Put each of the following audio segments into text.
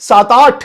7-8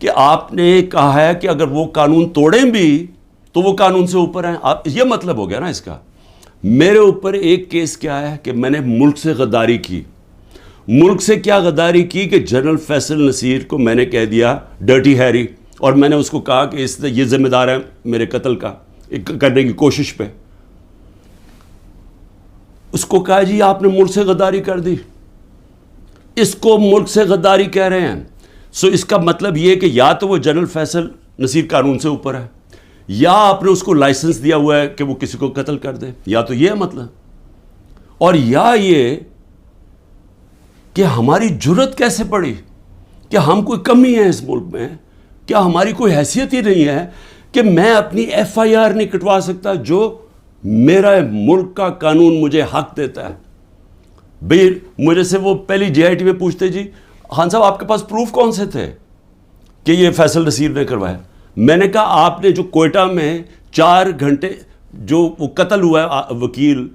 کہ آپ نے کہا ہے کہ اگر وہ قانون توڑیں بھی تو وہ قانون سے اوپر ہیں. آپ یہ مطلب ہو گیا نا اس کا. میرے اوپر ایک کیس کیا ہے کہ میں نے ملک سے غداری کی. ملک سے کیا غداری کی کہ جنرل فیصل نصیر کو میں نے کہہ دیا ڈرٹی ہیری, اور میں نے اس کو کہا کہ یہ ذمہ دار ہے میرے قتل کا کرنے کی کوشش پہ. اس کو کہا جی آپ نے ملک سے غداری کر دی. اس کو ملک سے غداری کہہ رہے ہیں. سو اس کا مطلب یہ کہ یا تو وہ جنرل فیصل نصیر قانون سے اوپر ہے, یا آپ نے اس کو لائسنس دیا ہوا ہے کہ وہ کسی کو قتل کر دے, یا تو یہ مطلب, اور یا یہ کہ ہماری جرت کیسے پڑی, کہ ہم کوئی کمی ہے اس ملک میں, کیا ہماری کوئی حیثیت ہی نہیں ہے کہ میں اپنی ایف آئی آر نہیں کٹوا سکتا جو میرا ملک کا قانون مجھے حق دیتا ہے. بھئی مجھے سے وہ پہلی جے آئی ٹی میں پوچھتے جی خان صاحب آپ کے پاس پروف کون سے تھے کہ یہ فیصل نصیر نے کروایا. میں نے کہا آپ نے جو کوئٹہ میں 4 گھنٹے جو وہ قتل ہوا ہے وکیل,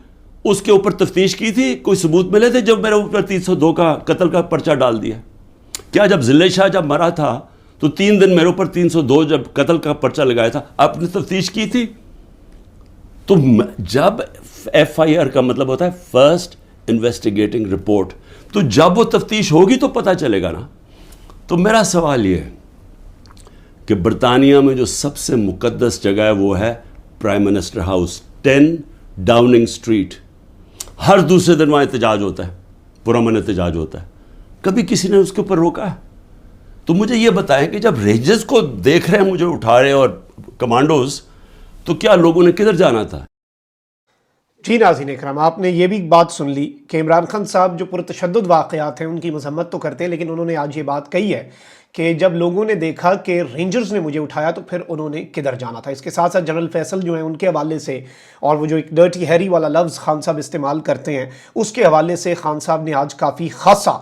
اس کے اوپر تفتیش کی تھی, کوئی ثبوت ملے تھے جب میرے اوپر 302 کا قتل کا پرچہ ڈال دیا. کیا جب ذلِ شاہ جب مرا تھا تو 3 دن میرے اوپر 302 جب قتل کا پرچہ لگایا تھا, آپ نے تفتیش کی تھی؟ تو جب ایف آئی آر کا مطلب ہوتا ہے فرسٹ انویسٹیگیٹنگ رپورٹ, تو جب وہ تفتیش ہوگی تو پتہ چلے گا نا. تو میرا سوال یہ ہے کہ برطانیہ میں جو سب سے مقدس جگہ ہے وہ ہے prime minister house, 10 Downing Street. ہر دوسرے دن وہاں احتجاج ہوتا ہے, پرامن احتجاج ہوتا ہے. کبھی کسی نے اس کے اوپر روکا ہے؟ تو مجھے یہ بتائیں کہ جب رینجرز کو دیکھ رہے ہیں مجھے اٹھا رہے اور کمانڈوز, تو کیا لوگوں نے کدھر جانا تھا؟ جی ناظرین اکرام, آپ نے یہ بھی بات سن لی کہ عمران خان صاحب جو پرتشدد واقعات ہیں ان کی مذمت تو کرتے ہیں, لیکن انہوں نے آج یہ بات کہی ہے کہ جب لوگوں نے دیکھا کہ رینجرز نے مجھے اٹھایا تو پھر انہوں نے کدھر جانا تھا. اس کے ساتھ ساتھ جنرل فیصل جو ہیں ان کے حوالے سے, اور وہ جو ایک ڈرٹی ہیری والا لفظ خان صاحب استعمال کرتے ہیں, اس کے حوالے سے خان صاحب نے آج کافی خاصا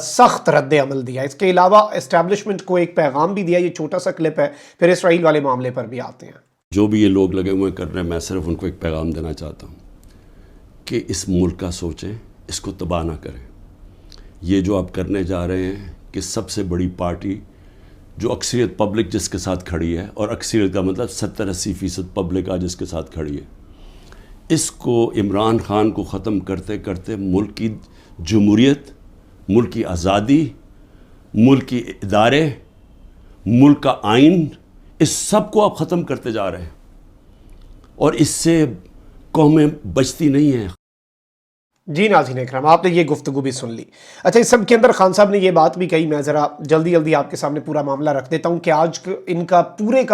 سخت رد عمل دیا. اس کے علاوہ اسٹیبلشمنٹ کو ایک پیغام بھی دیا. یہ چھوٹا سا کلپ ہے, پھر اسرائیل والے معاملے پر بھی آتے ہیں. جو بھی یہ لوگ لگے ہوئے کر رہے ہیں, میں صرف ان کو ایک پیغام دینا چاہتا ہوں کہ اس ملک کا سوچیں, اس کو تباہ نہ کریں. یہ جو آپ کرنے جا رہے ہیں کہ سب سے بڑی پارٹی جو اکثریت پبلک جس کے ساتھ کھڑی ہے, اور اکثریت کا مطلب 70-80% پبلک آج جس کے ساتھ کھڑی ہے, اس کو عمران خان کو ختم کرتے کرتے ملک کی جمہوریت, ملک کی آزادی, ملک کی ادارے, ملک کا آئین, اس سب کو آپ ختم کرتے جا رہے ہیں, اور اس سے قومیں بچتی نہیں ہیں. جی ناظرین اکرام, آپ نے یہ گفتگو بھی سن لی. اچھا, اس سب کے اندر خان صاحب نے یہ بات بھی کہی, میں ذرا جلدی آپ کے سامنے پورا معاملہ رکھ دیتا ہوں کہ آج ان کا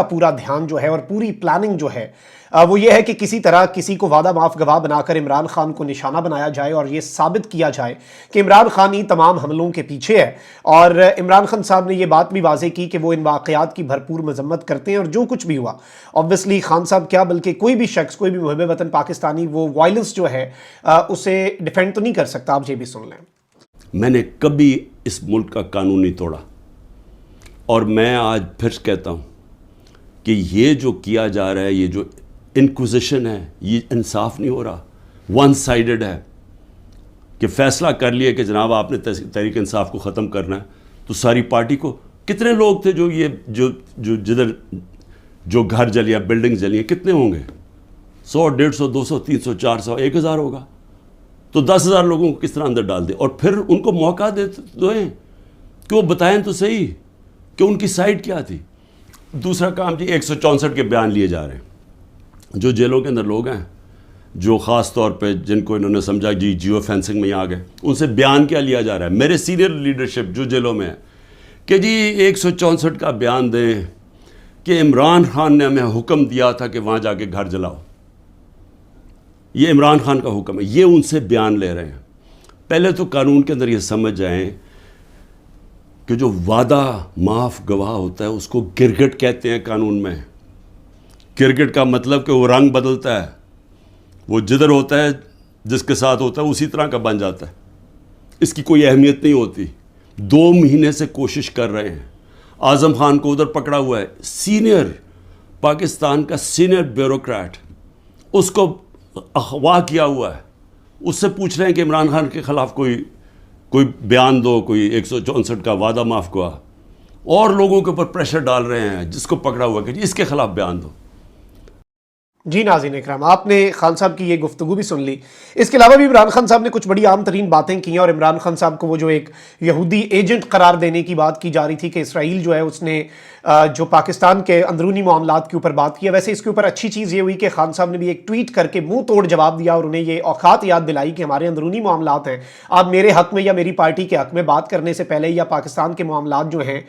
پورا دھیان جو ہے اور پوری پلاننگ جو ہے وہ یہ ہے کہ کسی طرح کسی کو وعدہ معاف گواہ بنا کر عمران خان کو نشانہ بنایا جائے اور یہ ثابت کیا جائے کہ عمران خان ہی تمام حملوں کے پیچھے ہے. اور عمران خان صاحب نے یہ بات بھی واضح کی کہ وہ ان واقعات کی بھرپور مذمت کرتے ہیں, اور جو کچھ بھی ہوا obviously خان صاحب کیا بلکہ کوئی بھی شخص, کوئی بھی محب وطن پاکستانی وہ وائلنس جو ہے اسے ڈیفینڈ تو نہیں کر سکتا. آپ یہ بھی سن لیں. میں نے کبھی اس ملک کا قانون نہیں توڑا, اور میں آج پھر کہتا ہوں کہ یہ جو کیا جا رہا ہے, یہ جو انکوزیشن ہے, یہ انصاف نہیں ہو رہا, ون سائیڈڈ ہے. کہ فیصلہ کر لیا کہ جناب آپ نے تحریک انصاف کو ختم کرنا ہے, تو ساری پارٹی کو, کتنے لوگ تھے جو یہ جو جدھر جو گھر جلیا, بلڈنگ جلی ہیں, کتنے ہوں گے؟ 100, 150, 200, 300, 400, 1000 ہوگا. تو 10,000 لوگوں کو کس طرح اندر ڈال دیں, اور پھر ان کو موقع دیں کہ وہ بتائیں تو صحیح کہ ان کی سائڈ کیا تھی. دوسرا کام جی 164 کے بیان لیے جا رہے ہیں. جو جیلوں کے اندر لوگ ہیں جو خاص طور پہ جن کو انہوں نے سمجھا جی جیو فینسنگ میں آ گئے, ان سے بیان کیا لیا جا رہا ہے؟ میرے سینئر لیڈرشپ جو جیلوں میں ہے کہ جی 164 کا بیان دیں کہ عمران خان نے ہمیں حکم دیا تھا کہ وہاں جا کے گھر جلاؤ. یہ عمران خان کا حکم ہے, یہ ان سے بیان لے رہے ہیں. پہلے تو قانون کے اندر یہ سمجھ جائیں کہ جو وعدہ معاف گواہ ہوتا ہے اس کو گرگٹ کہتے ہیں قانون میں. گرگٹ کا مطلب کہ وہ رنگ بدلتا ہے, وہ جدھر ہوتا ہے جس کے ساتھ ہوتا ہے اسی طرح کا بن جاتا ہے, اس کی کوئی اہمیت نہیں ہوتی. 2 مہینے سے کوشش کر رہے ہیں. اعظم خان کو ادھر پکڑا ہوا ہے, سینئر پاکستان کا سینئر بیوروکریٹ, اس کو اغوا کیا ہوا ہے. اس سے پوچھ رہے ہیں کہ عمران خان کے خلاف کوئی بیان دو, کوئی 164 کا وعدہ معاف گواہ. اور لوگوں کے اوپر پریشر ڈال رہے ہیں جس کو پکڑا ہوا کہ جی اس کے خلاف بیان دو. جی ناظرین اکرام، آپ نے خان صاحب کی یہ گفتگو بھی سن لی. اس کے علاوہ بھی عمران خان صاحب نے کچھ بڑی عام ترین باتیں کی ہیں، اور عمران خان صاحب کو وہ جو ایک یہودی ایجنٹ قرار دینے کی بات کی جا رہی تھی کہ اسرائیل جو ہے اس نے جو پاکستان کے اندرونی معاملات کے اوپر بات کی ہے، ویسے اس کے اوپر اچھی چیز یہ ہوئی کہ خان صاحب نے بھی ایک ٹویٹ کر کے منہ توڑ جواب دیا اور انہیں یہ اوقات یاد دلائی کہ ہمارے اندرونی معاملات ہیں، آپ میرے حق میں یا میری پارٹی کے حق میں بات کرنے سے پہلے یا پاکستان کے معاملات جو ہیں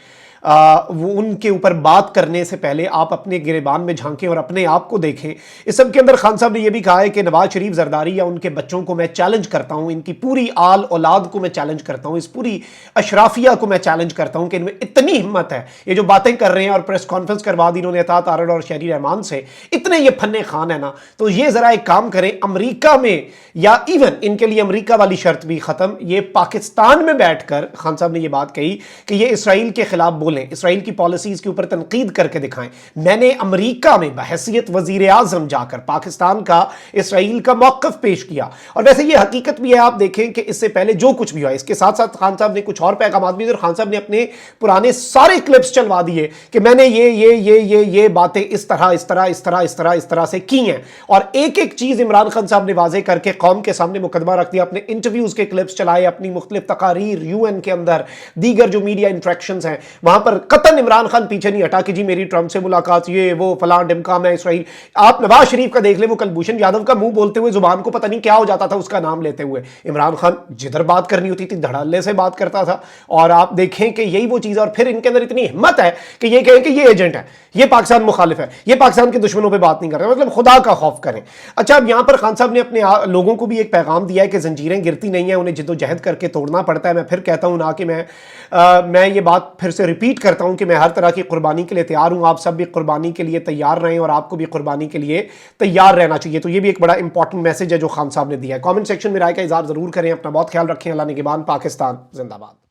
وہ ان کے اوپر بات کرنے سے پہلے آپ اپنے گریبان میں جھانکیں اور اپنے آپ کو دیکھیں. اس سب کے اندر خان صاحب نے یہ بھی کہا ہے کہ نواز شریف زرداری یا ان کے بچوں کو میں چیلنج کرتا ہوں، ان کی پوری آل اولاد کو میں چیلنج کرتا ہوں، اس پوری اشرافیہ کو میں چیلنج کرتا ہوں کہ ان میں اتنی ہمت ہے، یہ جو باتیں کر رہے ہیں اور پریس کانفرنس کروا دی انہوں نے عطا تارڑ اور شہری رحمان سے، اتنے یہ فن خان ہے نا، تو یہ ذرا ایک کام کریں، امریکہ میں یا ایون ان کے لیے امریکہ والی شرط بھی ختم، یہ پاکستان میں بیٹھ کر خان صاحب نے یہ بات کہی کہ یہ اسرائیل کے خلاف بولیں، اسرائیل کی پالیسیز کے اوپر تنقید کر کے دکھائیں. میں نے امریکہ میں بحیثیت وزیر اعظم جا کر پاکستان کا اسرائیل کا موقف پیش کیا. اور ویسے یہ حقیقت بھی ہے، آپ دیکھیں کہ اس سے پہلے جو کچھ بھی ہوا، اس کے ساتھ ساتھ خان صاحب نے کچھ اور پیغامات بھی، اور خان صاحب نے اپنے پرانے سارے کلپس چلوا دیے کہ میں نے یہ باتیں اس طرح سے کی ہیں، اور ایک ایک چیز عمران خان صاحب نے واضح کر کے قوم کے سامنے مقدمہ رکھ دیا. اپنے انٹرویوز کے کلپس چلائے، اپنی مختلف تقاریر یو این کے اندر، دیگر جو میڈیا انٹریکشنز ہیں وہاں پر قطعاً عمران خان پیچھے نہیں ہٹا کہ جی میری ٹرمپ سے ملاقات، یہ وہ فلاں ڈمکا میں اسرائیل. آپ نواز شریف کا دیکھ لیں، وہ کلبھوشن یادو کا منہ بولتے ہوئے زبان کو پتہ نہیں کیا ہو جاتا تھا اس کا نام لیتے ہوئے. عمران خان جدھر بات کرنی ہوتی تھی دھڑلے سے بات کرتا تھا. اور آپ دیکھیں کہ یہی وہ چیز ہے، اور پھر ان کے اندر اتنی ہمت ہے کہ یہ کہیں کہ یہ ایجنٹ ہے، یہ پاکستان مخالف ہے، یہ پاکستان کے دشمنوں پہ بات نہیں کر رہے. مطلب خدا کا خوف کریں. اچھا، اب یہاں پر خان صاحب نے اپنے لوگوں کو بھی ایک پیغام دیا ہے کہ زنجیریں گرتی نہیں ہیں، انہیں جد و جہد کر کے توڑنا پڑتا ہے. میں پھر کہتا ہوں نا کہ میں یہ بات پھر سے ریپیٹ کرتا ہوں کہ میں ہر طرح کی قربانی کے لیے تیار ہوں. آپ سب بھی قربانی کے لیے تیار رہیں، اور آپ کو بھی قربانی کے لیے تیار رہنا چاہیے. تو یہ بھی ایک بڑا امپورٹنٹ میسج ہے جو خان صاحب نے دیا ہے. کامنٹ سیکشن میں رائے کا اظہار ضرور کریں. اپنا بہت خیال رکھیں. اللہ نگہبان. پاکستان زندہ باد.